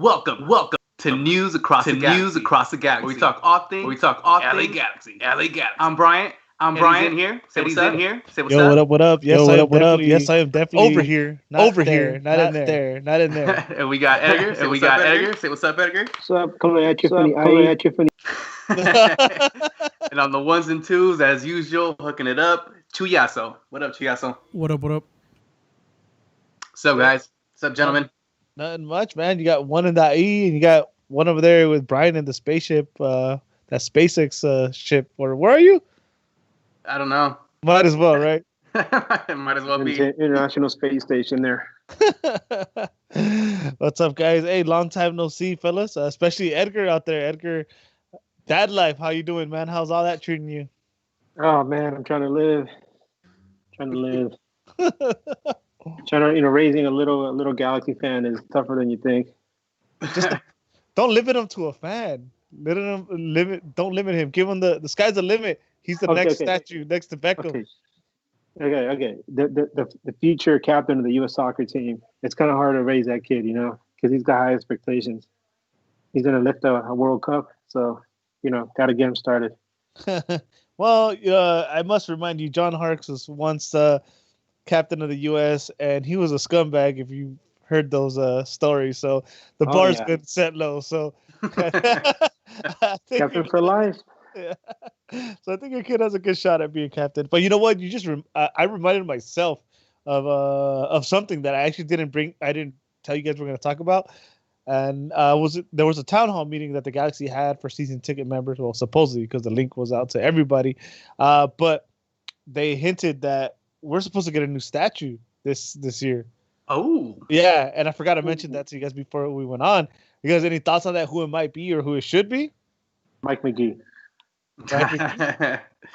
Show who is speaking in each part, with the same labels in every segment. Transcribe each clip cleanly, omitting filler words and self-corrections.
Speaker 1: welcome to News Across the Galaxy. Where we talk all things. LA Galaxy. I'm Bryant.
Speaker 2: Brian.
Speaker 1: In here. Say
Speaker 2: Eddie's
Speaker 1: what's up.
Speaker 2: in here.
Speaker 1: Say what's
Speaker 3: Yo,
Speaker 1: up.
Speaker 3: what up? Yes, I am definitely
Speaker 2: over here, not there,
Speaker 3: not in there.
Speaker 1: And we got Edgar. Say what's up, Edgar.
Speaker 4: What's up? Coming at you from the
Speaker 1: And on the ones and twos, as usual, hooking it up. Chuyaso. What up, Chuyaso?
Speaker 5: What up?
Speaker 1: What's up, guys? What's up, gentlemen?
Speaker 3: Nothing much, man. You got one in the E, and you got one over there with Brian in the spaceship, that SpaceX ship. Or where are you?
Speaker 1: I don't know.
Speaker 3: Might as well, right?
Speaker 1: Might as well be.
Speaker 4: International Space Station there.
Speaker 3: What's up, guys? Hey, long time no see, fellas. Especially Edgar out there. Edgar, dad life. How you doing, man? How's all that treating you?
Speaker 4: Oh man, I'm trying to live. Raising a little Galaxy fan is tougher than you think.
Speaker 3: Just don't limit him to a fan. Don't limit him. Give him the sky's the limit. He's the next statue next to Beckham.
Speaker 4: Okay. The future captain of the U.S. soccer team. It's kind of hard to raise that kid, because he's got high expectations. He's gonna lift a World Cup, so got to get him started.
Speaker 3: Well, I must remind you, John Harkes was once captain of the U.S. and he was a scumbag. If you heard those stories, so the bar's been set low. So
Speaker 4: captain for life.
Speaker 3: Yeah. So I think your kid has a good shot at being captain. But you know what? You just I reminded myself of something that I actually didn't tell you guys we're going to talk about. And there was a town hall meeting that the Galaxy had for season ticket members. Well, supposedly because the link was out to everybody. But they hinted that we're supposed to get a new statue this year.
Speaker 1: Oh.
Speaker 3: Yeah, and I forgot to mention that to you guys before we went on. You guys any thoughts on that? Who it might be or who it should be?
Speaker 4: Mike McGee.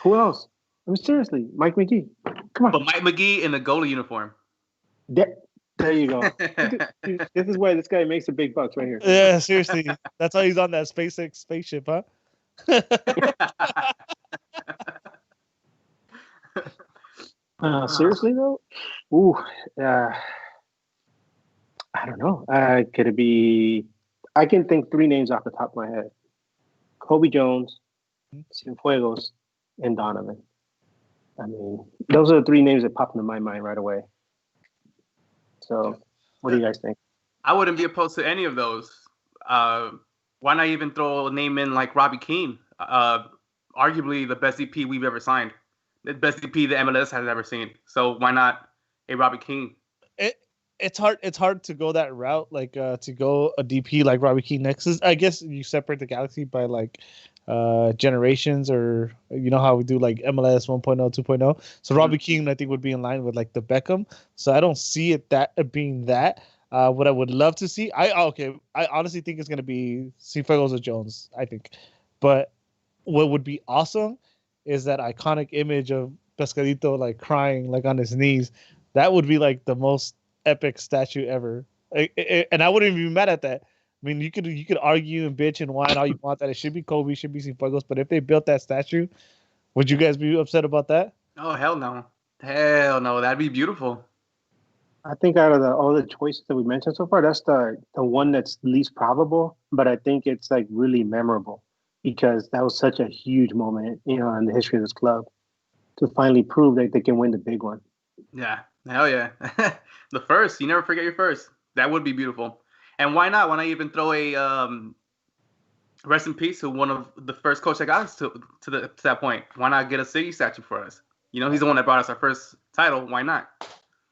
Speaker 4: Who else? I mean, seriously, Mike McGee. Come on.
Speaker 1: But Mike McGee in the goalie uniform.
Speaker 4: There you go. This is why this guy makes the big bucks right here.
Speaker 3: Yeah, seriously. That's why he's on that SpaceX spaceship, huh?
Speaker 4: Seriously though? Ooh, I don't know. Could it be? I can think three names off the top of my head: Kobe Jones, Cienfuegos, and Donovan. I mean, those are the three names that pop into my mind right away. So, what do you guys think?
Speaker 1: I wouldn't be opposed to any of those. Why not even throw a name in like Robbie Keane? Arguably the best DP we've ever signed. The best DP the MLS has ever seen. So why not a Robbie Keane?
Speaker 3: It's hard to go that route, like to go a DP like Robbie Keane next. I guess you separate the Galaxy by like generations, or how we do like MLS 1.0, 2.0. So Robbie Keane, I think, would be in line with like the Beckham. So I don't see it being that. What I would love to see, I honestly think it's gonna be Cienfuegos or Jones. I think, but what would be awesome is that iconic image of Pescadito like crying like on his knees. That would be like the most epic statue ever, and I wouldn't even be mad at that. I mean, you could argue and bitch and whine all you want that it should be Kobe, should be Cienfuegos, but if they built that statue, would you guys be upset about that?
Speaker 1: Oh hell no, that'd be beautiful.
Speaker 4: I think out of all the choices that we mentioned so far, that's the one that's least probable, but I think it's like really memorable because that was such a huge moment, in the history of this club to finally prove that they can win the big one.
Speaker 1: Yeah, hell yeah. The first, you never forget your first. That would be beautiful. And why not? Why not even throw a rest in peace to one of the first coach that got us to that point? Why not get a city statue for us? He's the one that brought us our first title. Why not?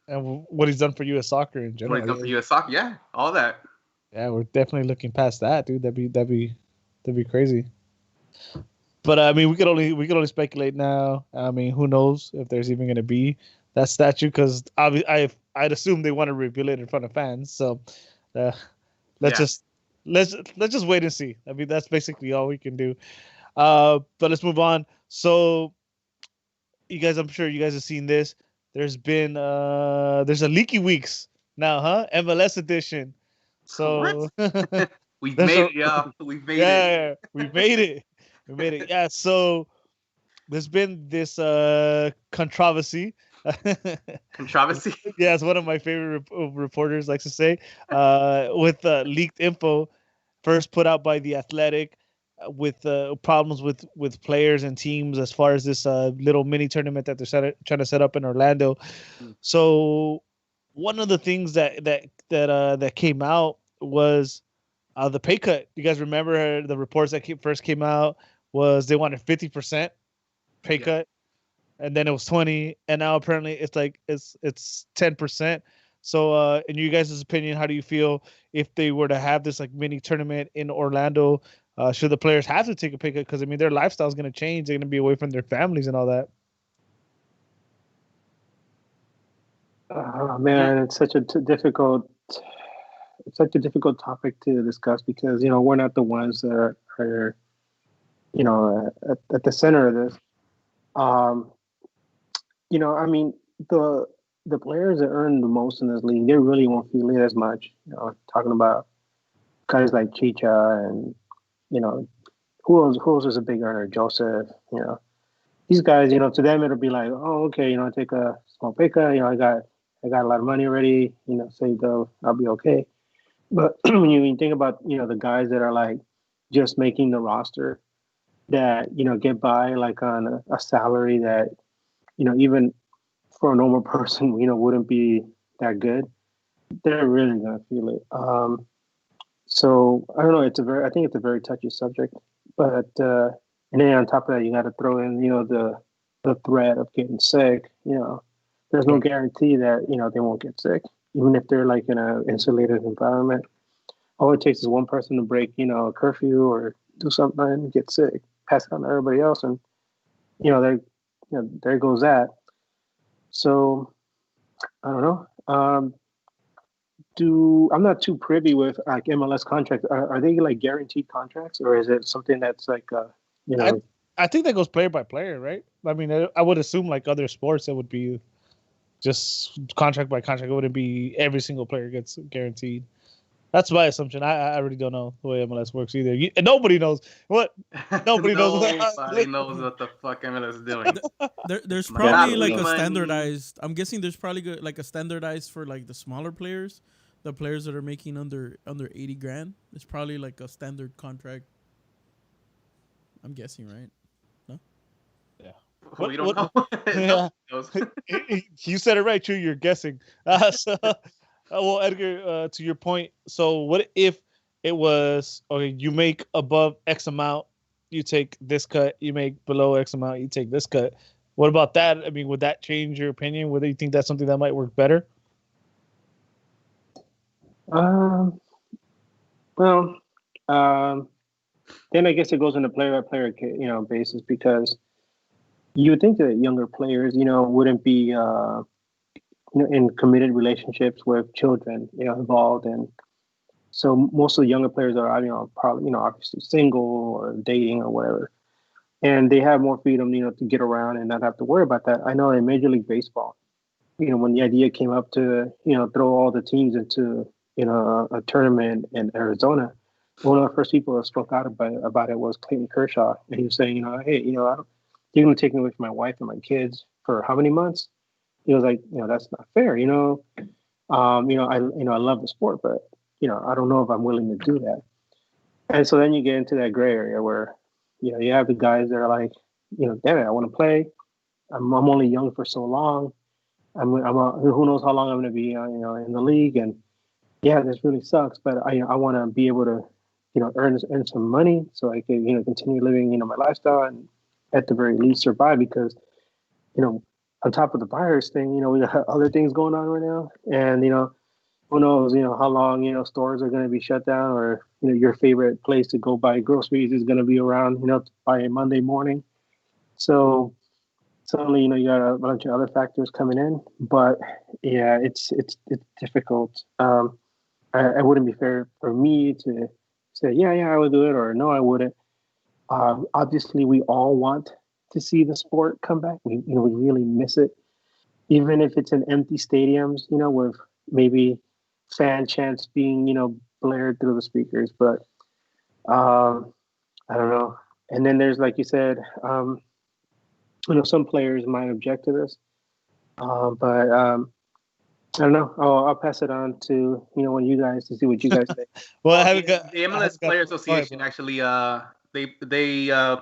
Speaker 3: And what he's done for U.S. soccer in general.
Speaker 1: What he's done for U.S. soccer, yeah, all that.
Speaker 3: Yeah, we're definitely looking past that, dude. That'd be crazy. But I mean, we could only speculate now. I mean, who knows if there's even going to be that statue? Because I'd assume they want to reveal it in front of fans. So let's just wait and see. I mean, that's basically all we can do. But let's move on. So, I'm sure you guys have seen this. There's a Leaky Weeks now, huh? MLS edition. So
Speaker 1: we've made it, y'all. We've made it.
Speaker 3: We made it. We made it. Yeah. So there's been this controversy
Speaker 1: Controversy.
Speaker 3: Yeah, it's one of my favorite reporters likes to say. With leaked info first put out by The Athletic, with problems with players and teams as far as this little mini tournament that they're trying to set up in Orlando. So one of the things that came out was the pay cut. You guys remember the reports that first came out was they wanted 50% pay cut, and then it was 20, and now apparently it's like it's 10%. So in you guys' opinion, how do you feel if they were to have this like mini tournament in Orlando? Should the players have to take a pay cut? Because I mean, their lifestyle is going to change. They're going to be away from their families and all that.
Speaker 4: Oh man, it's such a difficult topic to discuss because we're not the ones that are at the center of this. I mean, the players that earn the most in this league, they really won't feel it as much. Talking about guys like Chicha and who else is a big earner? Joseph. These guys. To them it'll be like, oh, okay, I take a small pay cut. I got a lot of money already. Saved up. I'll be okay. But when you think about the guys that are like just making the roster, that get by like on a salary that even for a normal person wouldn't be that good, they're really gonna feel it. So I don't know. I think it's a very touchy subject, but and then on top of that, you got to throw in the threat of getting sick. There's no guarantee that they won't get sick, even if they're like in an insulated environment. All it takes is one person to break a curfew or do something and get sick, pass it on to everybody else, and there goes that. So I don't know. I'm not too privy with like MLS contracts. Are they like guaranteed contracts, or is it something that's like
Speaker 3: I think that goes player by player, right? I mean, I would assume like other sports, it would be just contract by contract. It wouldn't be every single player gets guaranteed. That's my assumption. I really don't know the way MLS works either. And nobody knows what. Nobody knows.
Speaker 1: Nobody knows what the fuck MLS is doing.
Speaker 2: There's probably like a standardized. I'm guessing there's probably like a standardized for like the smaller players, the players that are making under 80 grand. It's probably like a standard contract. I'm guessing, right? No.
Speaker 3: Yeah.
Speaker 1: We don't know.
Speaker 3: Yeah. You said it right, too. You're guessing. Well, Edgar, to your point, so what if it was, okay, you make above X amount, you take this cut, you make below X amount, you take this cut. What about that? I mean, would that change your opinion? Would you think that's something that might work better?
Speaker 4: Well, then I guess it goes on a player-by-player, basis, because you would think that younger players, wouldn't be in committed relationships with children, involved, and so most of the younger players are, probably, obviously single or dating or whatever, and they have more freedom, to get around and not have to worry about that. I know in Major League Baseball, when the idea came up to, throw all the teams into, a tournament in Arizona, one of the first people that spoke out about it was Clayton Kershaw, and he was saying, hey, you're going to take me away from my wife and my kids for how many months? He was like, that's not fair. I love the sport, but I don't know if I'm willing to do that. And so then you get into that gray area where, you have the guys that are like, damn it, I want to play. I'm only young for so long. Who knows how long I'm going to be, in the league. And yeah, this really sucks, but I want to be able to, earn some money so I can, continue living, my lifestyle and at the very least survive because, on top of the virus thing, we got other things going on right now. And, who knows, how long, stores are going to be shut down or, your favorite place to go buy groceries is going to be around, by Monday morning. So suddenly, you got a bunch of other factors coming in. But yeah, it's difficult. It wouldn't be fair for me to say, yeah, I would do it or no, I wouldn't. Obviously, we all want to see the sport come back. We really miss it, even if it's in empty stadiums. With maybe fan chants being blared through the speakers. But I don't know. And then there's, like you said, some players might object to this. But I don't know. I'll pass it on to one of you guys to see what you guys think.
Speaker 3: Well,
Speaker 1: the MLS Player Association actually they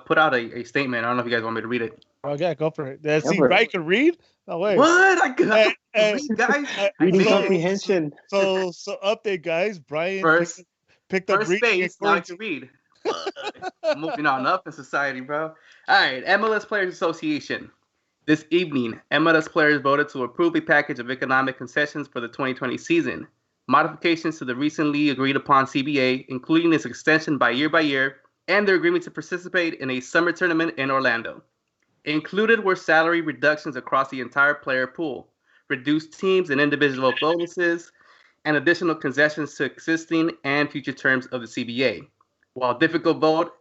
Speaker 1: put out a statement. I don't know if you guys want me to read it.
Speaker 3: Oh yeah, go for it. See, Brian can read. No way.
Speaker 1: What? I can read, guys.
Speaker 4: Reading comprehension.
Speaker 3: So update, guys. Brian picked up
Speaker 1: first base. Now I can read. Moving on up in society, bro. All right, MLS Players Association. This evening, MLS players voted to approve a package of economic concessions for the 2020 season. Modifications to the recently agreed upon CBA, including its extension by year, and their agreement to participate in a summer tournament in Orlando. Included were salary reductions across the entire player pool, reduced teams and individual bonuses, and additional concessions to existing and future terms of the CBA. While a difficult vote,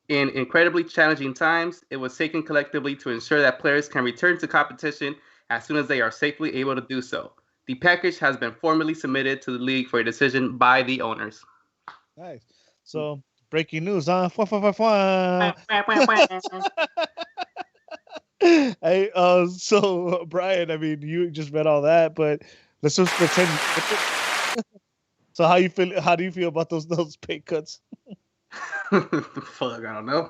Speaker 1: in incredibly challenging times, it was taken collectively to ensure that players can return to competition as soon as they are safely able to do so. The package has been formally submitted to the league for a decision by the owners.
Speaker 3: Nice. So, breaking news, huh? Hey, so Brian, I mean, you just read all that, but let's just pretend. So, how do you feel about those pay cuts?
Speaker 1: Fuck, I don't know.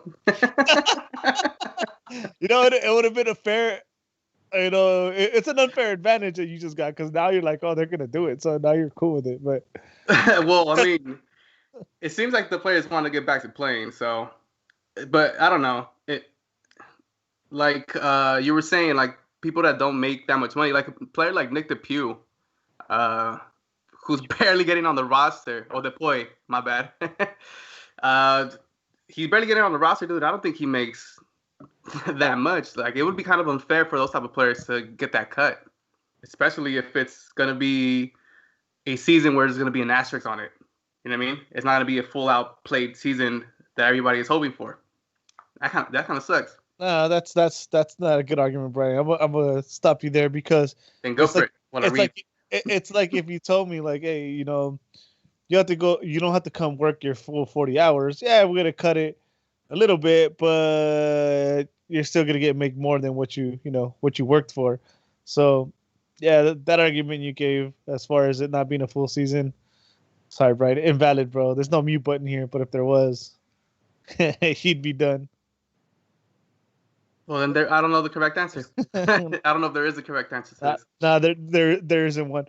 Speaker 3: It would have been a fair. It's an unfair advantage that you just got because now you're like, oh, they're gonna do it, so now you're cool with it. But
Speaker 1: well, I mean, it seems like the players want to get back to playing. So, but I don't know. Like you were saying, like people that don't make that much money, like a player like Nick DePuy, who's barely getting on the roster. Oh, DePuy, my bad. He's barely getting on the roster, dude. I don't think he makes that much. Like, it would be kind of unfair for those type of players to get that cut, especially if it's gonna be a season where there's gonna be an asterisk on it. You know what I mean? It's not gonna be a full out played season that everybody is hoping for. That kind of sucks.
Speaker 3: That's not a good argument, Brian. I'm gonna stop you there because
Speaker 1: then go for it.
Speaker 3: It's like if you told me like, hey, you have to go. You don't have to come work your full 40 hours. Yeah, we're gonna cut it a little bit, but you're still gonna make more than what you worked for. So, yeah, that argument you gave as far as it not being a full season, sorry, Brian, invalid, bro. There's no mute button here, but if there was, he'd be done.
Speaker 1: Well, then I don't know the correct answer. I don't know if there is a correct answer to this.
Speaker 3: No, there isn't one.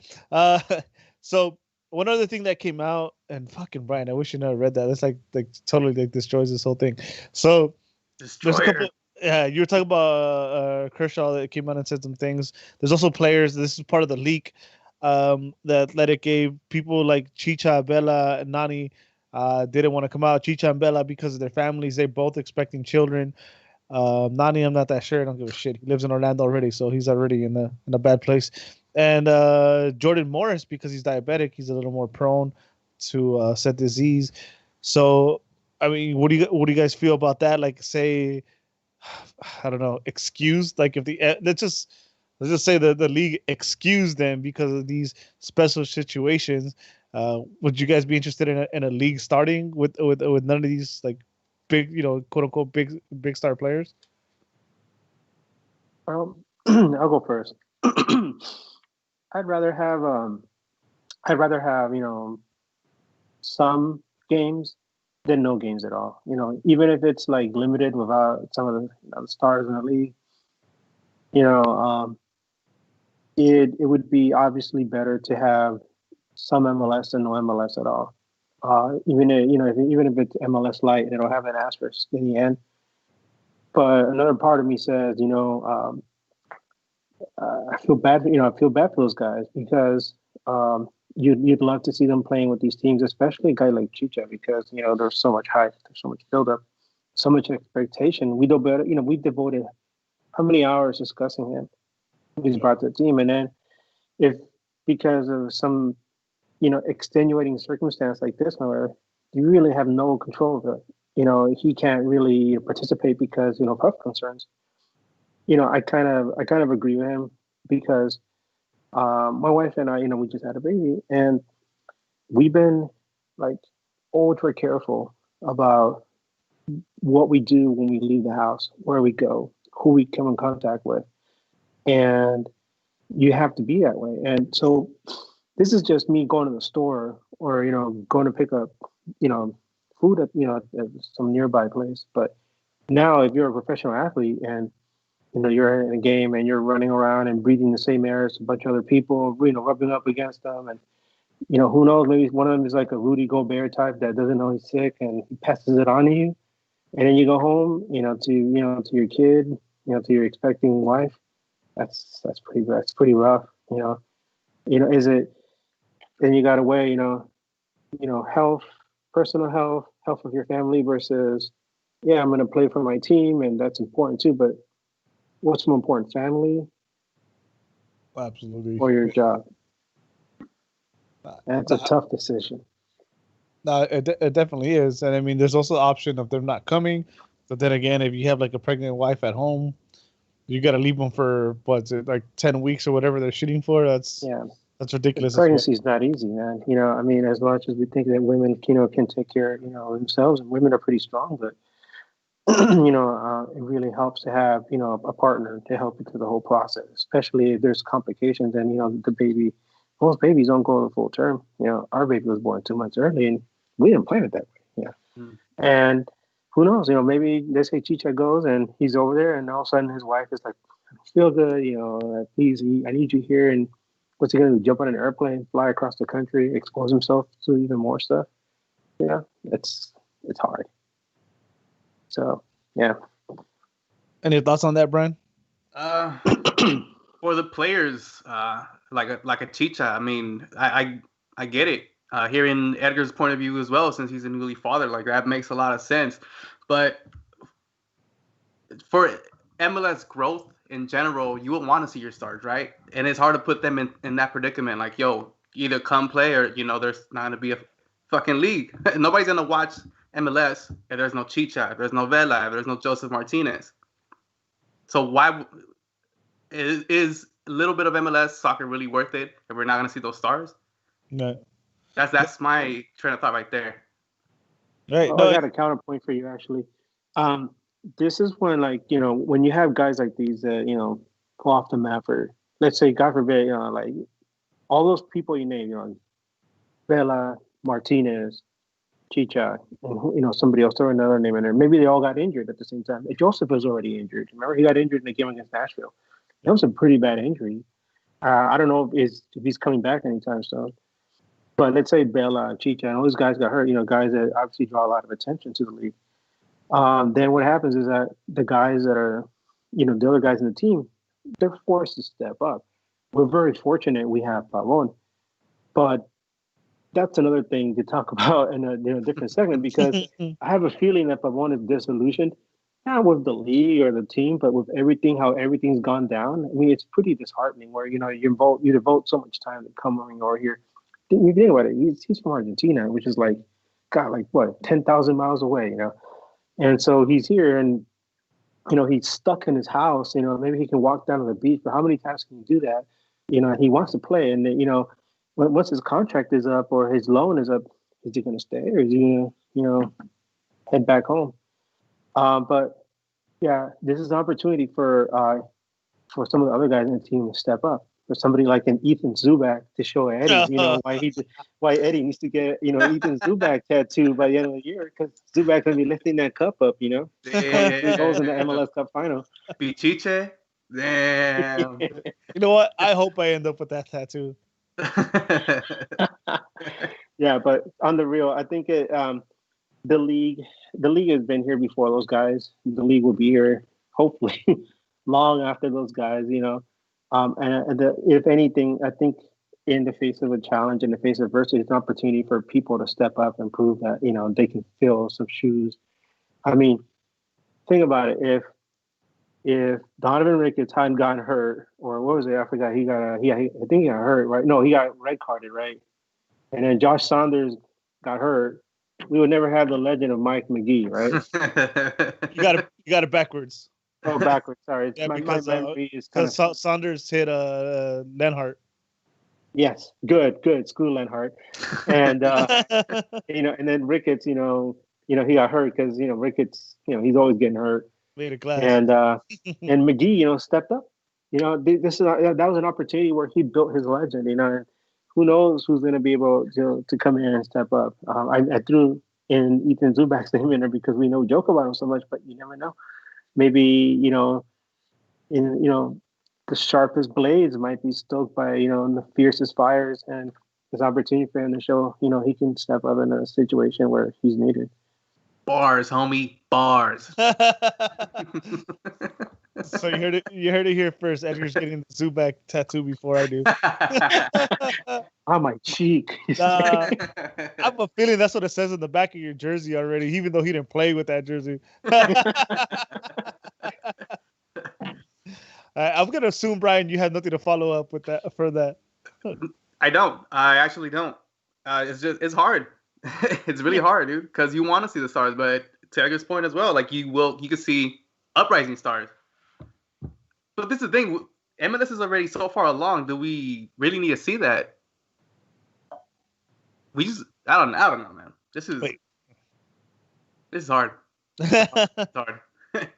Speaker 3: So. One other thing that came out, and fucking Brian, I wish you never read that. It's like totally destroys this whole thing. So there's a couple. Yeah, you were talking about Kershaw that came out and said some things. There's also players. This is part of the leak that Athletic gave people like Chicha, Bella, and Nani didn't want to come out. Chicha and Bella because of their families. They're both expecting children. Nani, I'm not that sure. I don't give a shit. He lives in Orlando already, so he's already in a bad place. And Jordan Morris, because he's diabetic, he's a little more prone to said disease. So, I mean, what do you guys feel about that? Like, say, I don't know, excused. Like, if let's just say the league excused them because of these special situations. Would you guys be interested in a league starting with none of these like big, quote unquote big star players?
Speaker 4: I'll go first. I'd rather have some games than no games at all. Even if it's like limited without some of the stars in the league. It would be obviously better to have some MLS than no MLS at all. Even if it's MLS Light, it'll have an asterisk in the end. But another part of me says, I feel bad. I feel bad for those guys because you'd love to see them playing with these teams, especially a guy like Chicha, because there's so much hype, there's so much buildup, so much expectation. We do better. We devoted how many hours discussing him? He's brought to the team, and then if because of some extenuating circumstance like this, where you really have no control of it, he can't really participate because of health concerns. I kind of agree with him because my wife and I, we just had a baby, and we've been like ultra careful about what we do when we leave the house, where we go, who we come in contact with, and you have to be that way. And so this is just me going to the store or, going to pick up, food at, at some nearby place. But now if you're a professional athlete and, you're in a game and you're running around and breathing the same air as a bunch of other people, rubbing up against them. And, who knows, maybe one of them is like a Rudy Gobert type that doesn't know he's sick and he passes it on to you. And then you go home, to your kid, to your expecting wife. That's pretty rough, is it, then you got to weigh, health, personal health of your family versus, yeah, I'm going to play for my team and that's important too. But what's more important, family?
Speaker 3: Absolutely.
Speaker 4: Or your job? That's a tough decision.
Speaker 3: No, it definitely is. And I mean, there's also the option of them not coming. But then again, if you have like a pregnant wife at home, you got to leave them for what's it, like 10 weeks or whatever they're shooting for. That's ridiculous.
Speaker 4: Pregnancy is not easy, man. I mean, as much as we think that women, can take care, themselves, and women are pretty strong, but it really helps to have, a partner to help you through the whole process, especially if there's complications and, most babies don't go to full term. Our baby was born 2 months early and we didn't plan it that way. Yeah. Mm. And who knows, maybe they say Chicha goes and he's over there and all of a sudden his wife is like, I feel good, please, I need you here. And what's he going to do? Jump on an airplane, fly across the country, expose himself to even more stuff? Yeah, it's hard. So, yeah.
Speaker 3: Any thoughts on that, Brian?
Speaker 1: For the players, like a Chicha, I mean, I get it. Hearing Edgar's point of view as well, since he's a newly father, like that makes a lot of sense. But for MLS growth in general, you would want to see your stars, right? And it's hard to put them in that predicament. Like, yo, either come play or, there's not going to be a fucking league. Nobody's going to watch MLS if there's no Chicha, if there's no Vela, if there's no Joseph Martinez. So why is a little bit of MLS soccer really worth it if we're not going to see those stars?
Speaker 3: No.
Speaker 1: That's my train of thought right there.
Speaker 4: Right. I got a counterpoint for you, actually. This is when, when you have guys like these that, go off the map for, let's say, God forbid, like all those people you name, Vela, Martinez, Chicha, and, somebody else, throw another name in there. Maybe they all got injured at the same time. Joseph was already injured. Remember, he got injured in the game against Nashville. That was a pretty bad injury. I don't know if he's coming back anytime soon. But let's say Bella, Chicha, and all those guys got hurt, guys that obviously draw a lot of attention to the league. Then what happens is that the guys that are, the other guys in the team, they're forced to step up. We're very fortunate we have Pavon. But that's another thing to talk about in a different segment because I have a feeling that Pavon is disillusioned, not with the league or the team, but with how everything's gone down. I mean, it's pretty disheartening where, you devote so much time to coming over here. You think about it, he's from Argentina, which is like, God, like what, 10,000 miles away, And so he's here and, he's stuck in his house, maybe he can walk down to the beach, but how many times can you do that? And he wants to play. And, once his contract is up or his loan is up, is he going to stay or is he going to, head back home? But yeah, this is an opportunity for some of the other guys in the team to step up. For somebody like an Ethan Zubak to show Eddie, why Eddie needs to get, Ethan Zubak tattooed by the end of the year because Zubak's gonna be lifting that cup up, He goes in the MLS Cup final.
Speaker 1: Pichiche, damn.
Speaker 3: You know what? I hope I end up with that tattoo.
Speaker 4: Yeah, but on the real, I think the league has been here before those guys. The league will be here hopefully long after those guys, if anything, I think in the face of a challenge, in the face of adversity, it's an opportunity for people to step up and prove that, they can fill some shoes. I mean, think about it. If Donovan Ricketts hadn't gotten hurt, or what was it? I forgot. I think he got hurt, right? No, he got red carded, right? And then Josh Saunders got hurt. We would never have the legend of Mike Magee, right?
Speaker 3: You got it backwards.
Speaker 4: Oh, backwards. Sorry.
Speaker 3: Yeah, because Saunders hit Lenhart.
Speaker 4: Yes. Good. Screw Lenhart. And, and then Ricketts, he got hurt because, Ricketts, he's always getting hurt.
Speaker 3: Made a glass.
Speaker 4: And Magee, stepped up. You know, this is that was an opportunity where he built his legend. You know, and who knows who's going to be able to come in and step up. I threw in Ethan Zubac's name in there because we know joke about him so much, but you never know. Maybe the sharpest blades might be stoked by the fiercest fires, and this opportunity for him to show he can step up in a situation where he's needed.
Speaker 1: Bars, homie, bars.
Speaker 3: So you heard it here first. Edgar's getting the Zubac tattoo before I do.
Speaker 4: On my cheek.
Speaker 3: I have a feeling that's what it says in the back of your jersey already, even though he didn't play with that jersey. I'm gonna assume, Brian, you have nothing to follow up with that for that.
Speaker 1: I don't. I actually don't. It's hard. It's really hard, dude, because you want to see the stars, but to Edgar's point as well, like you could see uprising stars. But this is the thing. MLS is already so far along. Do we really need to see that? I don't know, man. This is hard. It's hard.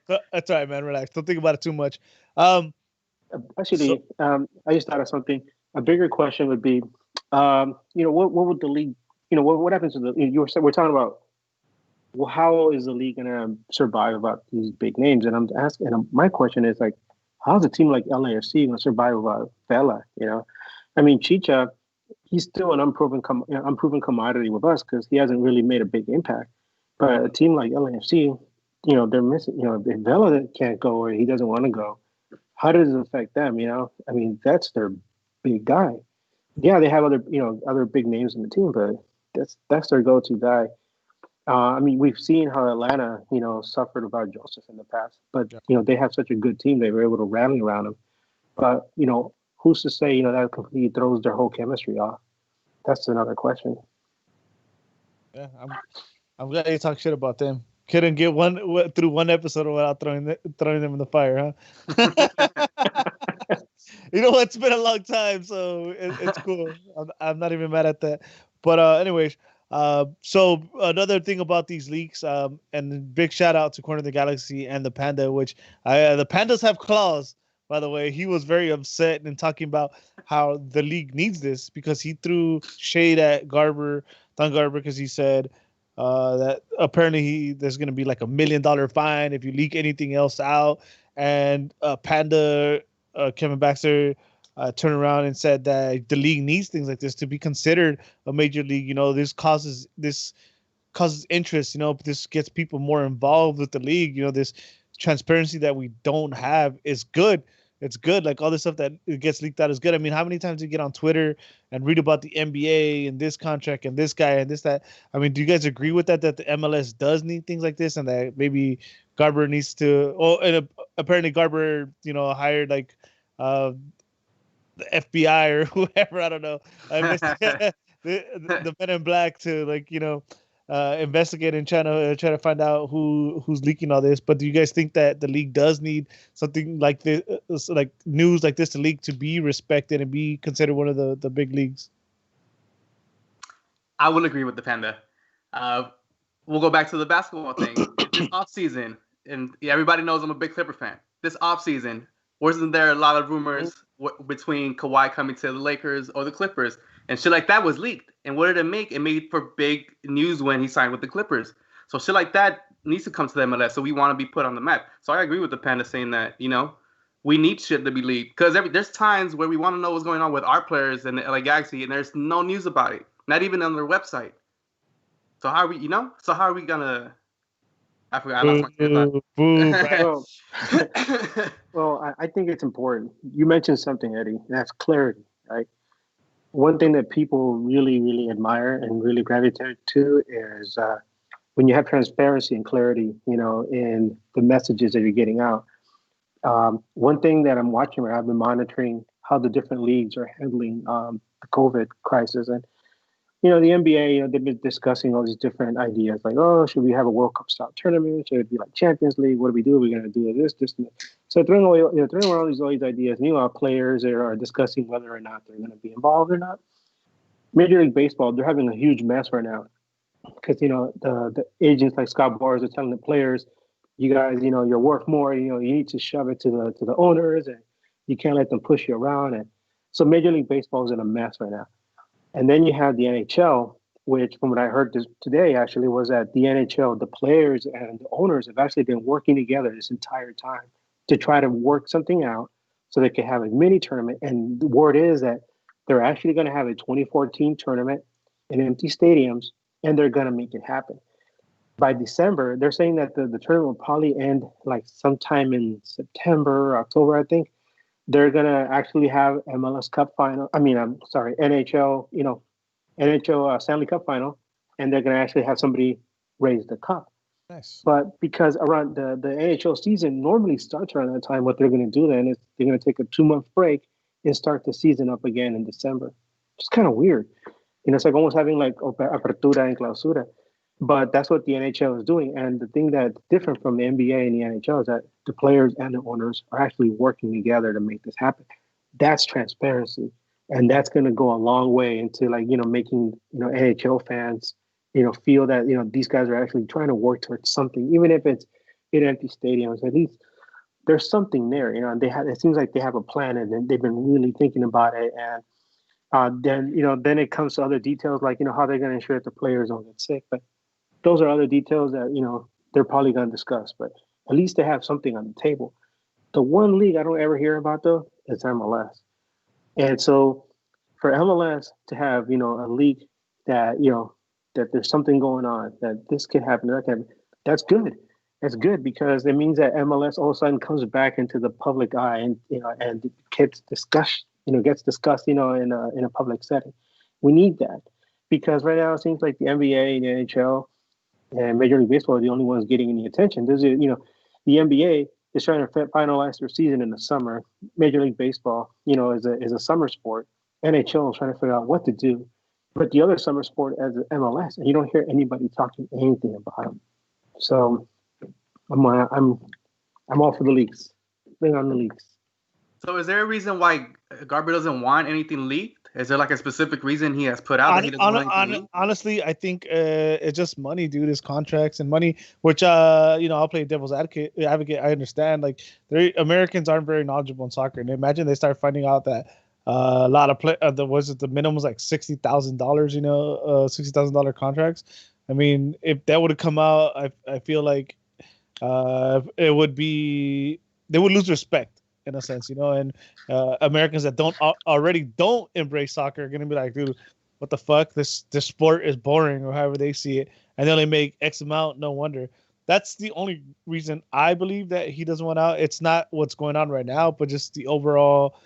Speaker 3: That's all right, man. Relax. Don't think about it too much.
Speaker 4: Actually, I just thought of something. A bigger question would be, what would the league, what happens to we're talking about, well, how is the league going to survive without these big names? And I'm asking, and my question is like, how's a team like LAFC going to survive without Vela? I mean, Chicha, he's still an unproven commodity with us because he hasn't really made a big impact. But a team like LAFC, they're missing. If Vela can't go or he doesn't want to go, how does it affect them? I mean, that's their big guy. Yeah, they have other big names in the team, but that's their go-to guy. I mean, we've seen how Atlanta, suffered about Joseph in the past, but they have such a good team; they were able to rally around him. But who's to say that completely throws their whole chemistry off? That's another question.
Speaker 3: Yeah, I'm glad you talk shit about them. Couldn't get through one episode without throwing them in the fire, huh? You know what? It's been a long time, so it's cool. I'm not even mad at that. But anyways. So another thing about these leaks, and big shout out to Corner of the Galaxy and the Panda, which the Pandas have claws, by the way. He was very upset and talking about how the league needs this because he threw shade at Don Garber, because he said that apparently there's going to be like $1 million fine if you leak anything else out. And Panda, Kevin Baxter, turned around and said that the league needs things like this to be considered a major league. This causes interest. This gets people more involved with the league. This transparency that we don't have is good. It's good. Like all this stuff that gets leaked out is good. I mean, how many times do you get on Twitter and read about the NBA and this contract and this guy and this, that? I mean, do you guys agree with that the MLS does need things like this and that maybe Garber needs to? Oh, and apparently Garber, hired like the FBI or whoever, I don't know, the Men in Black to investigate and try to find out who's leaking all this. But do you guys think that the league does need something like this, like news like this, to league to be respected and be considered one of the big leagues?
Speaker 1: I will agree with the Panda. We'll go back to the basketball thing. This off season, and everybody knows I'm a big Clipper fan. This off season, wasn't there a lot of rumors between Kawhi coming to the Lakers or the Clippers, and shit like that was leaked? And what did it make? It made for big news when he signed with the Clippers. So shit like that needs to come to the MLS. So we want to be put on the map. So I agree with the Panda saying that we need shit to be leaked, because there's times where we want to know what's going on with our players in the LA Galaxy, and there's no news about it, not even on their website. So how are we? So how are we gonna? I forgot.
Speaker 4: Well, I think it's important. You mentioned something, Eddie, and that's clarity, right? One thing that people really, really admire and really gravitate to is when you have transparency and clarity, in the messages that you're getting out. One thing that I'm watching, where I've been monitoring how the different leagues are handling the COVID crisis, and the NBA, they've been discussing all these different ideas, like, oh, should we have a World Cup style tournament? Should it be like Champions League? What do we do? We're going to do this, and that. So throwing around all these ideas. Meanwhile, players are discussing whether or not they're going to be involved or not. Major League Baseball, they're having a huge mess right now because the agents like Scott Boras are telling the players, you guys, you're worth more. You need to shove it to the owners, and You can't let them push you around. And so Major League Baseball is in a mess right now. And then you have the NHL, which from what I heard today actually was that the NHL, the players and the owners have actually been working together this entire time to try to work something out so they can have a mini tournament. And the word is that they're actually going to have a 2014 tournament in empty stadiums, and they're going to make it happen. By December, they're saying that the tournament will probably end like sometime in September or October, I think. They're going to actually have MLS Cup final. I mean, I'm sorry, NHL, NHL Stanley Cup final, and they're going to actually have somebody raise the cup.
Speaker 3: Nice.
Speaker 4: But because around the NHL season normally starts around that time, what they're going to do then is they're going to take a 2-month break and start the season up again in December. It's kind of weird. It's like almost having like apertura and clausura. But that's what the NHL is doing. And the thing that's different from the NBA and the NHL is that the players and the owners are actually working together to make this happen. That's transparency. And that's going to go a long way into like, making, NHL fans, feel that, these guys are actually trying to work towards something, even if it's in empty stadiums. At least there's something there, and it seems like they have a plan and they've been really thinking about it. And then it comes to other details like, how they're going to ensure that the players don't get sick. But those are other details that, they're probably going to discuss. But at least they have something on the table. The one league I don't ever hear about, though, is MLS. And so for MLS to have, a league that, that there's something going on, that this could happen, that can happen, that's good. That's good because it means that MLS all of a sudden comes back into the public eye and, and gets discussed, in a public setting. We need that because right now it seems like the NBA and the NHL and Major League Baseball are the only ones getting any attention. The NBA is trying to finalize their season in the summer. Major League Baseball, is a summer sport. NHL is trying to figure out what to do. But the other summer sport as MLS, and you don't hear anybody talking anything about them. So I'm all for the leaks. Bring on the leaks.
Speaker 1: So is there a reason why Garber doesn't want anything leaked? Is there like a specific reason he has put out that he doesn't want anything leaked?
Speaker 3: Honestly, I think it's just money, dude. It's contracts and money, which I'll play devil's advocate. I understand. Like, Americans aren't very knowledgeable in soccer, and imagine they start finding out that a lot of the minimum was like $60,000, $60,000 contracts. I mean, if that would have come out, I feel like it would be, they would lose respect in a sense, and Americans that already don't embrace soccer are gonna be like, dude, what the fuck? This sport is boring, or however they see it, and then they make X amount. No wonder. That's the only reason I believe that he doesn't want out. It's not what's going on right now, but just the overall,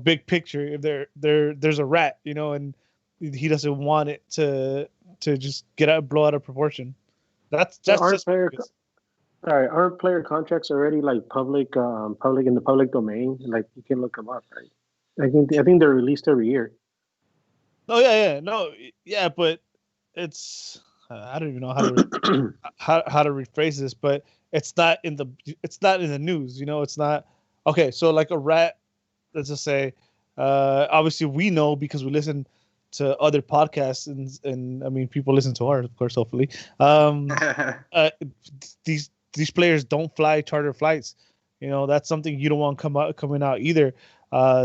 Speaker 3: big picture. If there's a rat, and he doesn't want it to just blow out of proportion. That's just.
Speaker 4: All right, aren't player contracts already like public in the public domain? Like you can look them up, right? I think they're released every year.
Speaker 3: Oh yeah, but it's I don't even know how to how to rephrase this, but it's not in the news. It's not okay. So like a rat, let's just say, obviously we know because we listen to other podcasts and I mean people listen to ours, of course, hopefully. These players don't fly charter flights. That's something you don't want coming out either.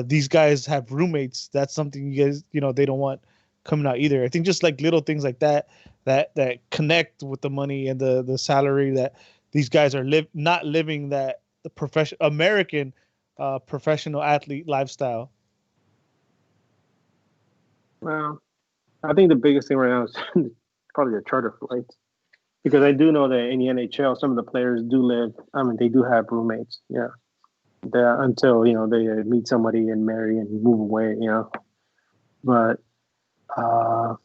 Speaker 3: These guys have roommates. That's something you guys, they don't want coming out either. I think just like little things like that connect with the money and the salary that these guys are not living the American professional athlete lifestyle.
Speaker 4: Well, I think the biggest thing right now is probably the charter flights. Because I do know that in the NHL, some of the players do live. I mean, they do have roommates. Yeah, until they meet somebody and marry and move away. But I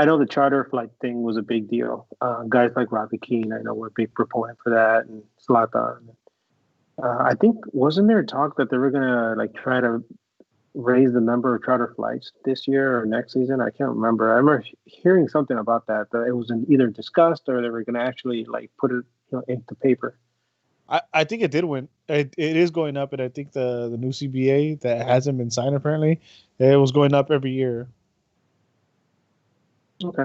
Speaker 4: know the charter flight thing was a big deal. Guys like Robbie Keane, I know, were a big proponent for that, and Zlatan. I think wasn't there talk that they were gonna like try to raise the number of charter flights this year or next season? I can't remember. I remember hearing something about that it was either discussed or they were going to actually like put it into paper.
Speaker 3: I think it did win. It is going up, and I think the new CBA that hasn't been signed apparently, it was going up every year.
Speaker 4: Okay,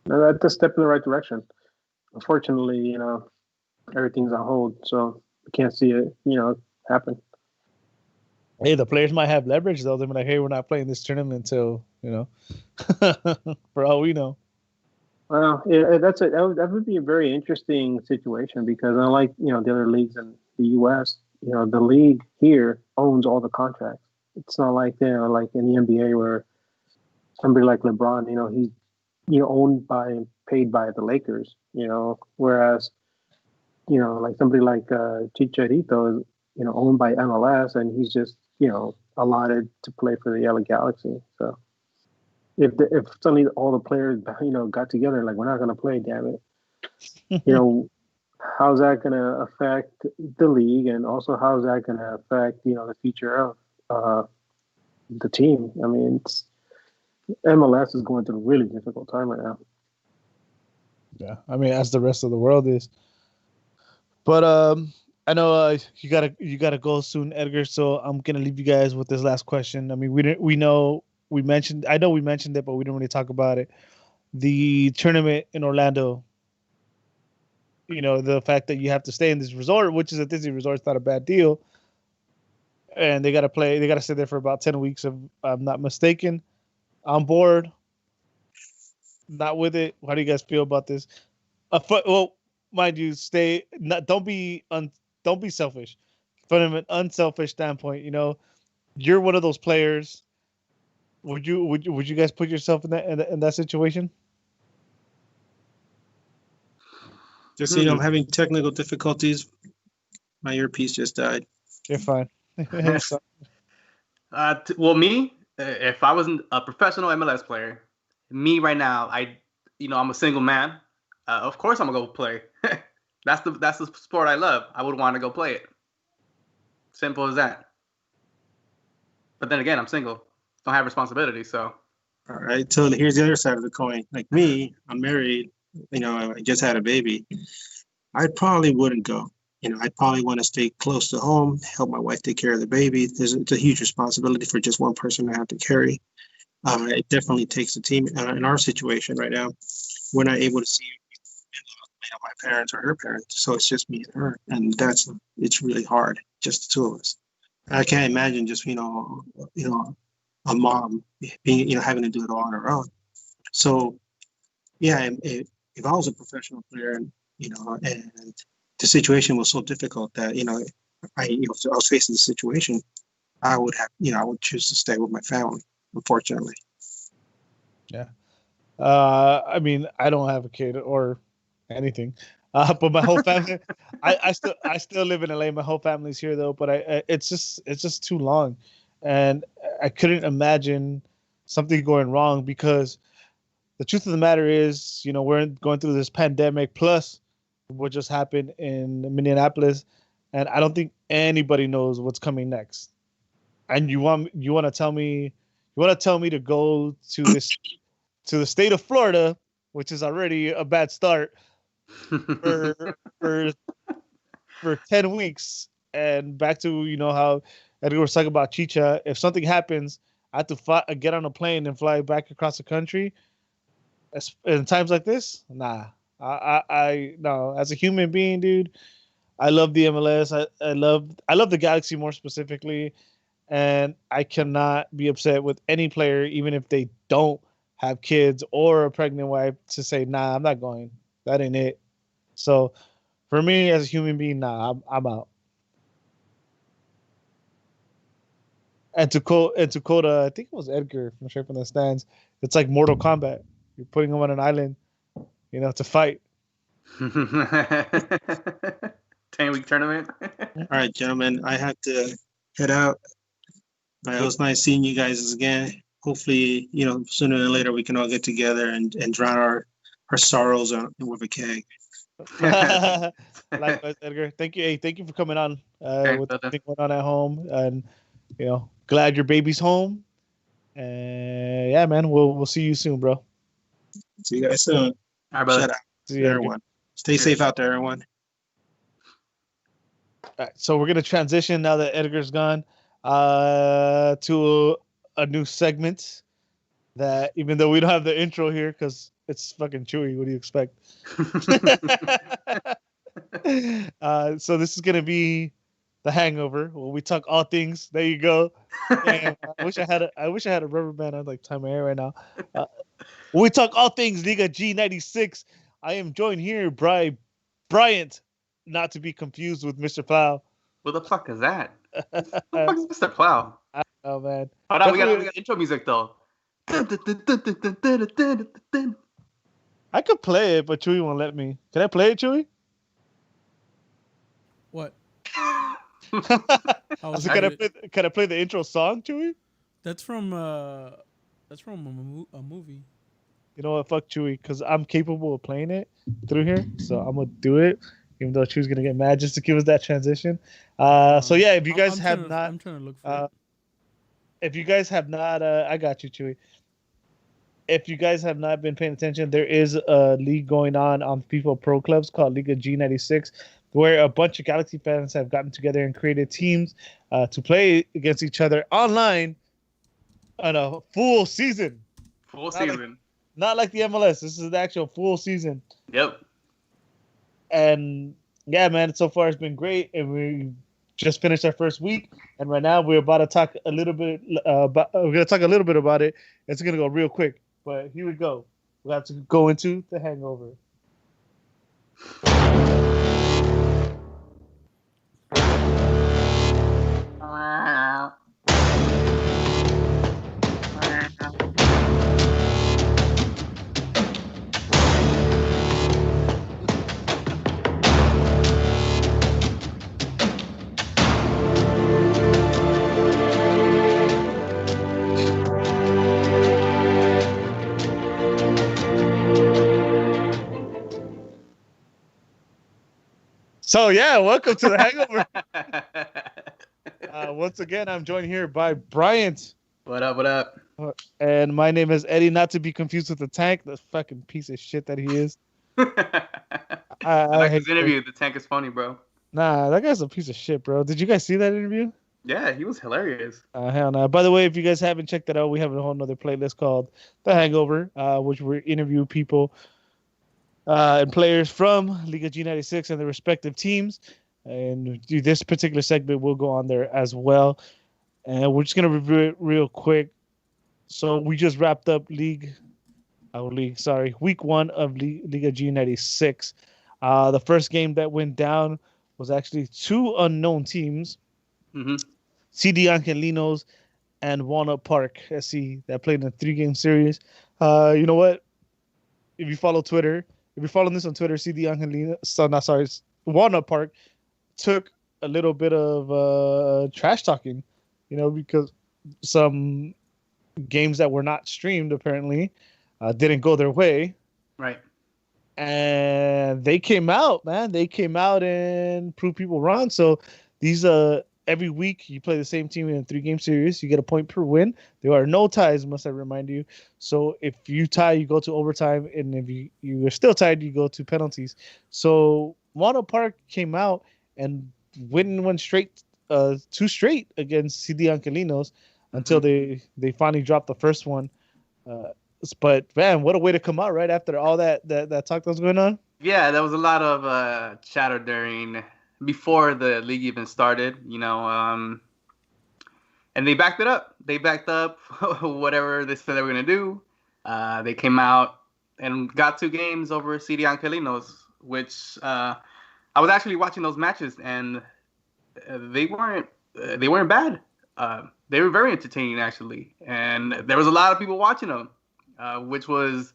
Speaker 4: now that's a step in the right direction. Unfortunately, everything's on hold, so we can't see it, happen.
Speaker 3: Hey, the players might have leverage though. They're like, hey, we're not playing this tournament until for all we know.
Speaker 4: Well, yeah, that would be a very interesting situation because unlike the other leagues in the U.S., the league here owns all the contracts. It's not like like in the NBA where somebody like LeBron, he's owned by and paid by the Lakers. Whereas like somebody like Chicharito is owned by MLS and he's just allotted to play for the LA Galaxy. So if suddenly all the players got together like we're not going to play, damn it, how's that going to affect the league and also how's that going to affect the future of the team? I mean, MLS is going through a really difficult time right now.
Speaker 3: Yeah, I mean, as the rest of the world is. But I know you gotta go soon, Edgar. So I'm gonna leave you guys with this last question. I mean, we mentioned it, but we didn't really talk about it. The tournament in Orlando. The fact that you have to stay in this resort, which is a Disney resort, is not a bad deal. And they gotta stay there for about 10 weeks, if I'm not mistaken. On board, not with it. How do you guys feel about this? Well, mind you, don't be selfish. From an unselfish standpoint, you're one of those players. Would you guys put yourself in that situation?
Speaker 5: Just I'm having technical difficulties. My earpiece just died.
Speaker 3: You're fine.
Speaker 1: Well, me, if I wasn't a professional MLS player, me right now, I'm a single man. Of course, I'm gonna go play. That's the sport I love. I would want to go play it. Simple as that. But then again, I'm single. Don't have responsibility, so.
Speaker 5: All right. So here's the other side of the coin. Like me, I'm married. I just had a baby. I probably wouldn't go. I probably want to stay close to home, help my wife take care of the baby. It's a huge responsibility for just one person to have to carry. It definitely takes a team. In our situation right now, we're not able to see my parents or her parents, so it's just me and her, and it's really hard, just the two of us. I can't imagine just a mom being having to do it all on her own. So yeah, if I was a professional player and the situation was so difficult that I was facing the situation, I would choose to stay with my family, unfortunately.
Speaker 3: Yeah. I mean, I don't have a kid or anything, but my whole family. I still live in LA. My whole family's here though, but it's just too long, and I couldn't imagine something going wrong because the truth of the matter is, we're going through this pandemic plus what just happened in Minneapolis, and I don't think anybody knows what's coming next. And you want to tell me to go to the state of Florida, which is already a bad start, for 10 weeks, and back to how Edgar was talking about Chicha. If something happens, I have to get on a plane and fly back across the country. In times like this, nah. I no. As a human being, dude, I love the MLS. I love the Galaxy more specifically, and I cannot be upset with any player, even if they don't have kids or a pregnant wife, to say, nah, I'm not going. That ain't it. So, for me as a human being, nah, I'm out. And to quote, I think it was Edgar from Straight from the Stands. It's like Mortal Kombat. You're putting them on an island, to fight.
Speaker 1: 10-week tournament.
Speaker 5: All right, gentlemen, I have to head out. But it was nice seeing you guys again. Hopefully, sooner than later we can all get together and drown our sorrows with a keg.
Speaker 3: Likewise, Edgar. Thank you. Hey, thank you for coming on. With everything going on at home, and glad your baby's home. And yeah, man, we'll see you soon, bro.
Speaker 5: See you guys soon. All
Speaker 1: right, brother.
Speaker 5: Shout out to everyone. Stay safe out there, everyone.
Speaker 3: All right, so we're gonna transition now that Edgar's gone to a new segment that, even though we don't have the intro here because it's fucking Chewy, what do you expect? So this is gonna be The Hangover, where we talk all things. There you go. Damn, I wish I had a rubber band. I'd like tie my hair right now. When we talk all things Liga G96, I am joined here by Bryant, not to be confused with Mr. Plow.
Speaker 1: What the fuck is that? What the fuck is Mr. Plow?
Speaker 3: Oh man.
Speaker 1: Hold on, we got intro music though.
Speaker 3: I could play it, but Chewy won't let me. Can I play it, Chewy?
Speaker 2: What?
Speaker 3: Can I play the intro song, Chewy?
Speaker 2: That's from a movie.
Speaker 3: You know what? Fuck Chewy, because I'm capable of playing it through here, so I'm gonna do it. Even though Chewy's gonna get mad just to give us that transition. So yeah, if you guys I'm trying to look for it. If you guys have not, I got you, Chewy. If you guys have not been paying attention, there is a league going on FIFA Pro Clubs called Liga G96, where a bunch of Galaxy fans have gotten together and created teams to play against each other online on a full season. Not like the MLS. This is the actual full season.
Speaker 1: Yep.
Speaker 3: And yeah, man, so far it's been great, and we just finished our first week, and right now we're about to talk a little bit about. We're gonna talk a little bit about it. It's gonna go real quick, but here we go. We have to go into the Hangover. So yeah, welcome to the Hangover. Once again, I'm joined here by Bryant.
Speaker 1: What up? What up?
Speaker 3: And my name is Eddie, not to be confused with the Tank, the fucking piece of shit that he is.
Speaker 1: I like his interview. The Tank is funny, bro.
Speaker 3: Nah, that guy's a piece of shit, bro. Did you guys see that interview?
Speaker 1: Yeah, he was hilarious.
Speaker 3: Hell no. By the way, if you guys haven't checked that out, we have a whole nother playlist called The Hangover, which we interview people and players from Liga G96 and their respective teams. And do this particular segment will go on there as well. And we're just going to review it real quick. So we just wrapped up week 1 of Liga G96. The first game that went down was actually two unknown teams.
Speaker 1: Mm-hmm.
Speaker 3: CD Angelinos and Walnut Park SC that played in a 3-game series. You know what? If you follow Twitter, if you're following this on Twitter, CD Angelinos, Walnut Park took a little bit of trash talking, because some games that were not streamed apparently didn't go their way.
Speaker 1: Right.
Speaker 3: And they came out, man. They came out and proved people wrong. So these every week you play the same team in a 3-game series. You get a point per win. There are no ties, must I remind you. So if you tie, you go to overtime, and if you are still tied, you go to penalties. So Walnut Park came out and won straight, 2 straight against CD Angelinos until they finally dropped the first one. But man, what a way to come out right after all that talk that was going on.
Speaker 1: Yeah, there was a lot of chatter before the league even started, and they backed it up. They backed up whatever they said they were going to do. They came out and got 2 games over CD Angelinos, which I was actually watching those matches, and they weren't bad. They were very entertaining, actually, and there was a lot of people watching them, which was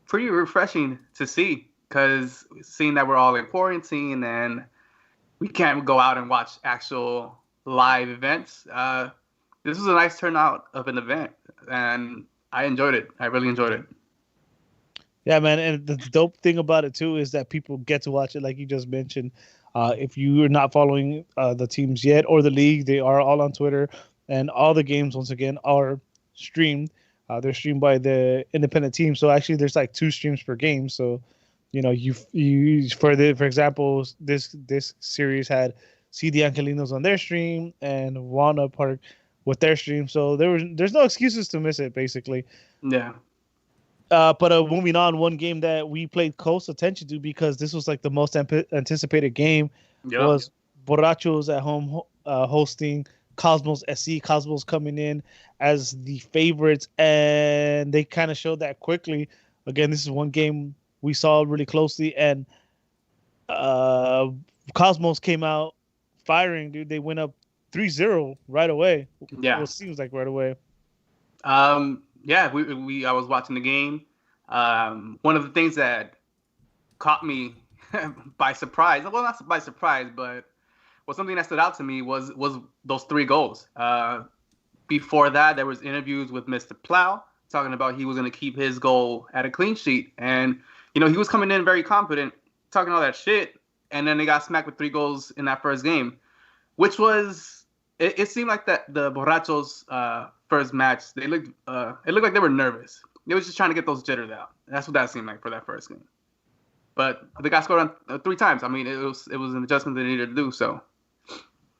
Speaker 1: pretty refreshing to see, because seeing that we're all in quarantine and we can't go out and watch actual live events. This was a nice turnout of an event, and I enjoyed it. I really enjoyed it.
Speaker 3: Yeah, man. And the dope thing about it, too, is that people get to watch it, like you just mentioned. If you are not following the teams yet or the league, they are all on Twitter. And all the games, once again, are streamed. They're streamed by the independent team. So actually, there's like 2 streams per game. So, for example, this series had CD Angelinos on their stream and Walnut Park with their stream. So there's no excuses to miss it, basically.
Speaker 1: Yeah.
Speaker 3: But moving on, one game that we played close attention to because this was like the most anticipated game was Borrachos at home hosting Cosmos SC. Cosmos coming in as the favorites, and they kind of showed that quickly. Again, this is one game we saw really closely, and Cosmos came out firing, dude. They went up 3-0 right away.
Speaker 1: Yeah.
Speaker 3: Well, it seems like right away.
Speaker 1: Yeah, I was watching the game. One of the things that caught me by surprise, well, not by surprise, but was something that stood out to me was those 3 goals. Before that, there was interviews with Mr. Plow talking about he was going to keep his goal at a clean sheet. And, he was coming in very confident, talking all that shit. And then they got smacked with 3 goals in that first game, which was, it seemed like that the Borrachos first match, it looked like they were nervous. They was just trying to get those jitters out. That's what that seemed like for that first game. But the guy scored on 3 times. I mean, it was an adjustment they needed to do. So,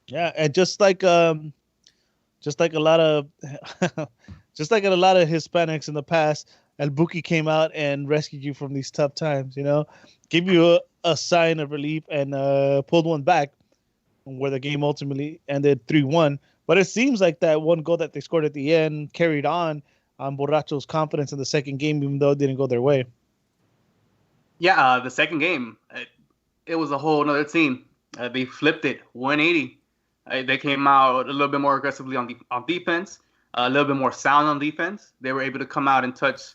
Speaker 3: yeah, and just like a lot of Hispanics in the past, El Buki came out and rescued you from these tough times. Give you a sign of relief and pulled one back, where the game ultimately ended 3-1. But it seems like that one goal that they scored at the end carried on Borracho's confidence in the second game, even though it didn't go their way.
Speaker 1: Yeah, the second game, it was a whole other team. They flipped it 180. They came out a little bit more aggressively on defense, a little bit more sound on defense. They were able to come out and touch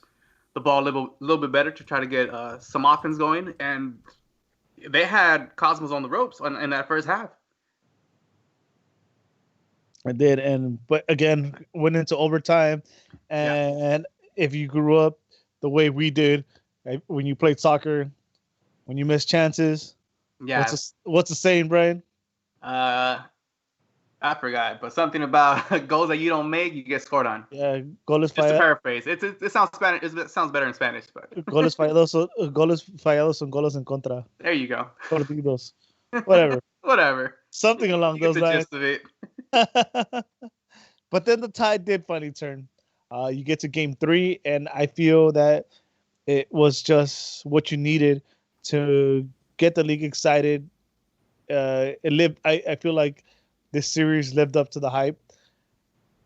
Speaker 1: the ball a little bit better to try to get some offense going. And they had Cosmos on the ropes in that first half.
Speaker 3: I did, but again, went into overtime. And if you grew up the way we did, when you played soccer, when you miss chances, what's the saying, Brian?
Speaker 1: I forgot, but something about goals that you don't make, you get scored on.
Speaker 3: Yeah, goles fallados.
Speaker 1: Just to paraphrase, it sounds Spanish. It sounds better in Spanish, but
Speaker 3: goles fallados son goles en contra.
Speaker 1: There you go.
Speaker 3: Perdidos. Whatever.
Speaker 1: Whatever.
Speaker 3: Something along those lines.
Speaker 1: Gist of it.
Speaker 3: But then the tide did finally turn. You get to game 3, and I feel that it was just what you needed to get the league excited. I feel like this series lived up to the hype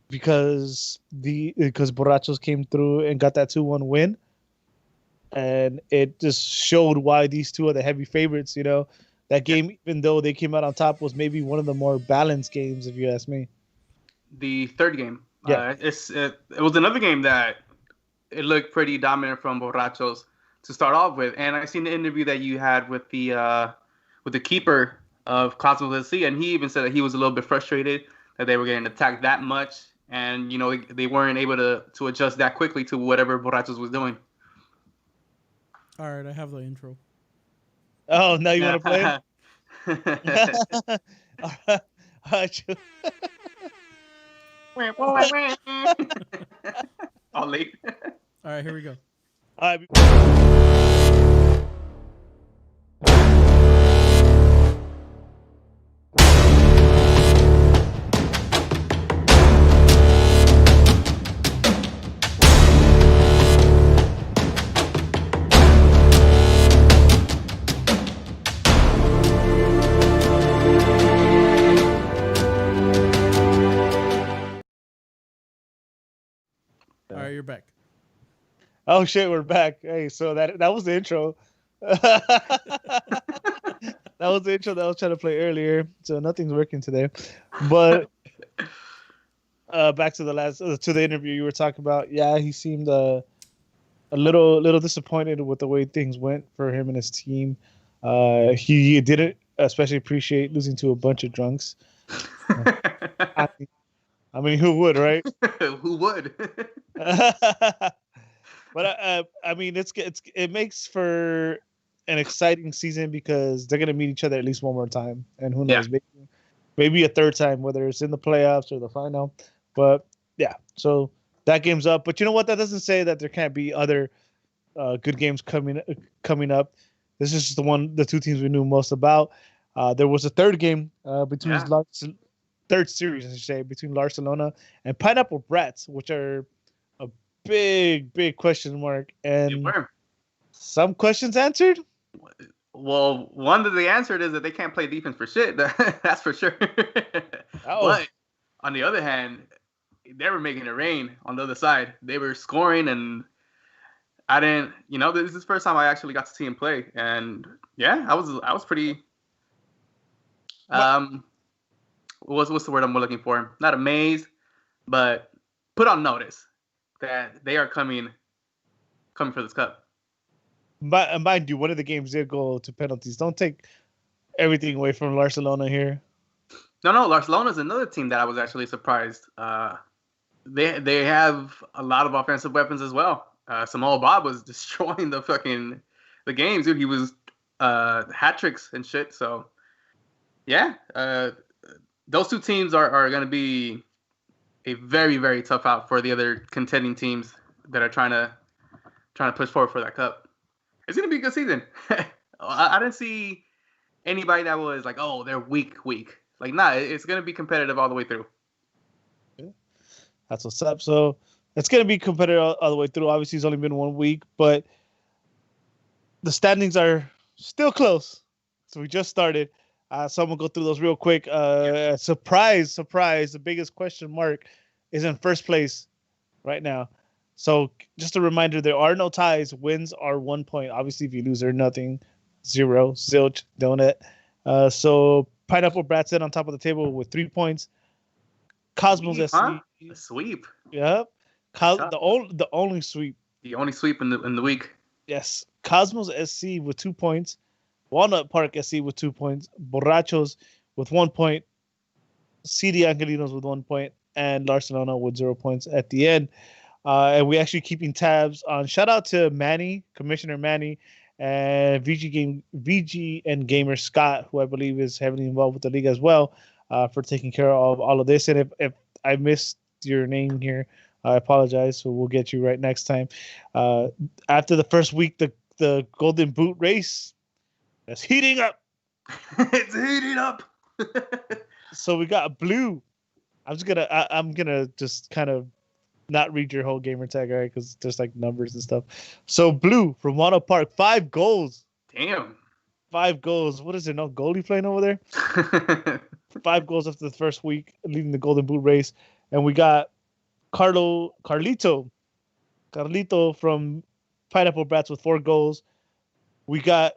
Speaker 3: because Borrachos came through and got that 2-1 win, and it just showed why these two are the heavy favorites. That game, even though they came out on top, was maybe one of the more balanced games, if you ask me.
Speaker 1: The third game, it was another game that it looked pretty dominant from Borrachos to start off with. And I seen the interview that you had with the keeper of Cosmos SC, and he even said that he was a little bit frustrated that they were getting attacked that much, and they weren't able to adjust that quickly to whatever Borrachos was doing. All
Speaker 2: right, I have the intro.
Speaker 3: Oh, now you want to play?
Speaker 1: All late.
Speaker 2: All right, here we go.
Speaker 3: All right.
Speaker 2: All right, you're back.
Speaker 3: Oh shit, we're back. Hey, so that was the intro. That was the intro that I was trying to play earlier. So nothing's working today. But back to the interview you were talking about. Yeah, he seemed a little disappointed with the way things went for him and his team. He didn't especially appreciate losing to a bunch of drunks. I mean, who would, right?
Speaker 1: Who would?
Speaker 3: But I mean, it makes for an exciting season because they're gonna meet each other at least one more time, and who knows, maybe a third time, whether it's in the playoffs or the final. But yeah, so that game's up. But you know what? That doesn't say that there can't be other good games coming up. This is just the two teams we knew most about. There was a third game between third series, I should say, between Barcelona and Pineapple Brats, which are a big question mark. And some questions answered.
Speaker 1: Well, one that they answered is that they can't play defense for shit. That's for sure. But on the other hand, they were making it rain on the other side. They were scoring, and I didn't. This is the first time I actually got to see him play, and yeah, I was pretty. What's the word I'm looking for? Not amazed, but put on notice that they are coming for this cup.
Speaker 3: Mind you, one of the games did go to penalties. Don't take everything away from Barcelona here.
Speaker 1: No, Barcelona is another team that I was actually surprised. They have a lot of offensive weapons as well. Samoa Bob was destroying the games, dude. He was hat tricks and shit. So yeah, those two teams are going to be a very, very tough out for the other contending teams that are trying to push forward for that cup. It's going to be a good season. I didn't see anybody that was like, oh, they're weak. Like, nah, it's going to be competitive all the way through.
Speaker 3: That's what's up. So it's going to be competitive all the way through. Obviously, it's only been 1 week, but the standings are still close. So we just started. So I'm going to go through those real quick. Surprise. The biggest question mark is in first place right now. So just a reminder, there are no ties. Wins are 1 point. Obviously, if you lose, they're nothing. 0. Zilch. Donut. So Pineapple Brats in on top of the table with 3 points. Cosmos SC.
Speaker 1: A sweep.
Speaker 3: Yep. The only sweep.
Speaker 1: The only sweep in the week.
Speaker 3: Yes. Cosmos SC with 2 points. Walnut Park SC with 2 points. Borrachos with 1 point. CD Angelinos with 1 point. And Barcelona with 0 points at the end. And we're actually keeping tabs on. Shout out to Manny, Commissioner Manny, and VG and Gamer Scott, who I believe is heavily involved with the league as well, for taking care of all of this. And if I missed your name here, I apologize. So we'll get you right next time. After the first week, the Golden Boot race is heating up.
Speaker 1: It's heating up.
Speaker 3: So we got blue. I'm gonna just kind of not read your whole gamer tag, all right? Because there's like numbers and stuff. So blue from Walnut Park, 5 goals.
Speaker 1: Damn.
Speaker 3: 5 goals. What is there? No goalie playing over there? 5 goals after the first week, leading the Golden Boot race. And we got Carlito from Pineapple Brats with 4 goals. We got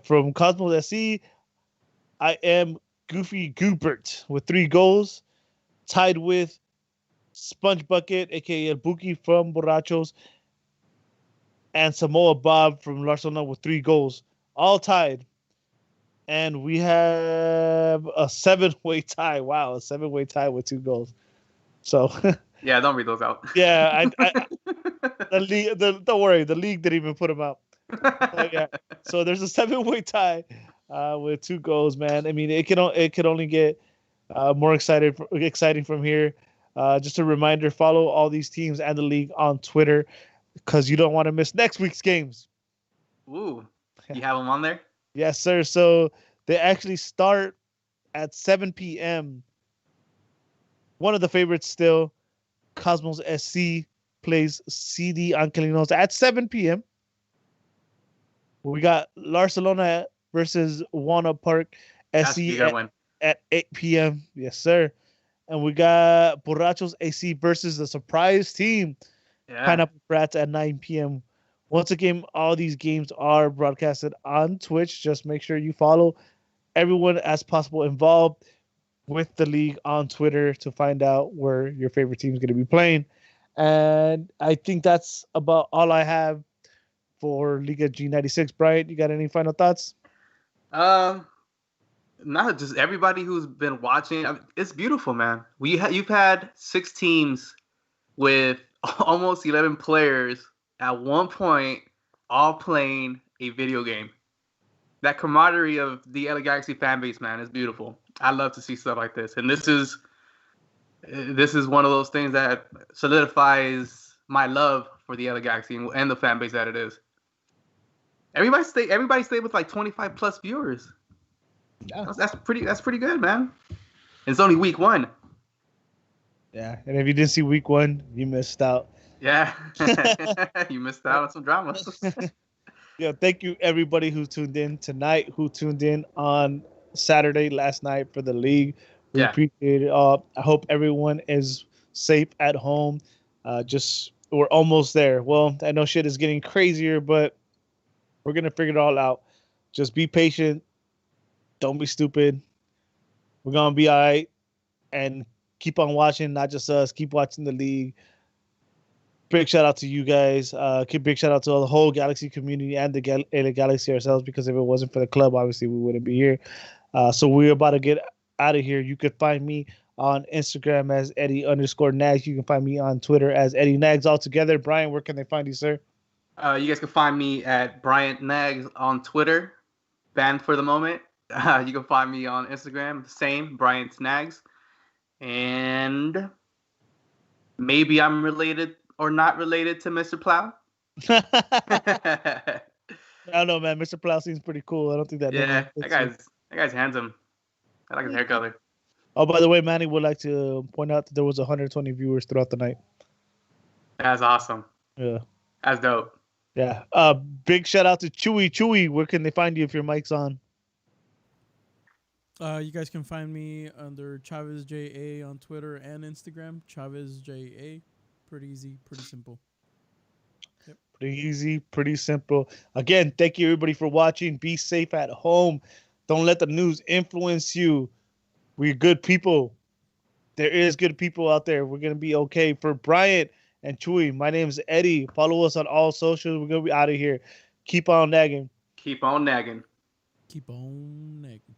Speaker 3: from Cosmos SC, I am Goofy Goobert with 3 goals. Tied with Sponge Bucket, aka El Buki from Borrachos, and Samoa Bob from Barcelona with 3 goals. All tied. And we have a 7-way tie. Wow, a 7-way tie with 2 goals. So
Speaker 1: yeah, don't read those out.
Speaker 3: Yeah, the league. Don't worry, the league didn't even put them out. Yeah. So there's a 7-way tie with 2 goals, man. I mean, it could only get more exciting from here. Just a reminder, follow all these teams and the league on Twitter because you don't want to miss next week's games.
Speaker 1: Ooh, you have them on there?
Speaker 3: Yes, sir. So they actually start at 7 p.m. One of the favorites still, Cosmos SC plays CD Angelinos at 7 p.m. We got Barcelona versus Walnut Park SC at 8 p.m. Yes, sir. And we got Borrachos AC versus the surprise team, Pineapple Brats at 9 p.m. Once again, all these games are broadcasted on Twitch. Just make sure you follow everyone as possible involved with the league on Twitter to find out where your favorite team is going to be playing. And I think that's about all I have for Liga G96. Brian, you got any final thoughts?
Speaker 1: Not just everybody who's been watching. I mean, it's beautiful, man. You've had 6 teams with almost 11 players at one point, all playing a video game. That camaraderie of the LA Galaxy fan base, man, is beautiful. I love to see stuff like this, and this is one of those things that solidifies my love for the LA Galaxy and the fan base that it is. Everybody stayed with like 25 plus viewers. Yeah. That's pretty good, man. It's only week 1.
Speaker 3: Yeah, and if you didn't see week 1, you missed out.
Speaker 1: Yeah, you missed out on some drama.
Speaker 3: Yeah, thank you everybody who tuned in tonight, who tuned in on Saturday last night for the league. We
Speaker 1: Yeah.
Speaker 3: appreciate it. I hope everyone is safe at home. Just we're almost there. Well, I know shit is getting crazier, but we're gonna figure it all out. Just be patient. Don't be stupid. We're gonna be all right, and keep on watching. Not just us. Keep watching the league. Big shout out to you guys. Big shout out to all the whole Galaxy community and the LA Galaxy ourselves, because if it wasn't for the club, obviously we wouldn't be here. So we're about to get out of here. You could find me on Instagram as Eddie_Nags. You can find me on Twitter as Eddie Nags altogether. Brian, where can they find you, sir?
Speaker 1: You guys can find me at Bryant Nags on Twitter, banned for the moment. You can find me on Instagram, the same, Bryant Nags. And maybe I'm related or not related to Mr. Plow.
Speaker 3: I don't know, man. Mr. Plow seems pretty cool. I don't think that.
Speaker 1: Yeah, that guy's handsome. I like his hair color.
Speaker 3: Oh, by the way, Manny would like to point out that there was 120 viewers throughout the night.
Speaker 1: That's awesome.
Speaker 3: Yeah.
Speaker 1: That's dope.
Speaker 3: Yeah. Big shout out to Chewy. Chewy, where can they find you if your mic's on?
Speaker 2: You guys can find me under Chavez JA on Twitter and Instagram. Chavez JA. Pretty easy, pretty simple.
Speaker 3: Yep. Pretty easy, pretty simple. Again, thank you everybody for watching. Be safe at home. Don't let the news influence you. We're good people. There is good people out there. We're going to be okay. For Bryant and Chewy, my name is Eddie. Follow us on all socials. We're going to be out of here. Keep on nagging.
Speaker 1: Keep on nagging.
Speaker 2: Keep on nagging.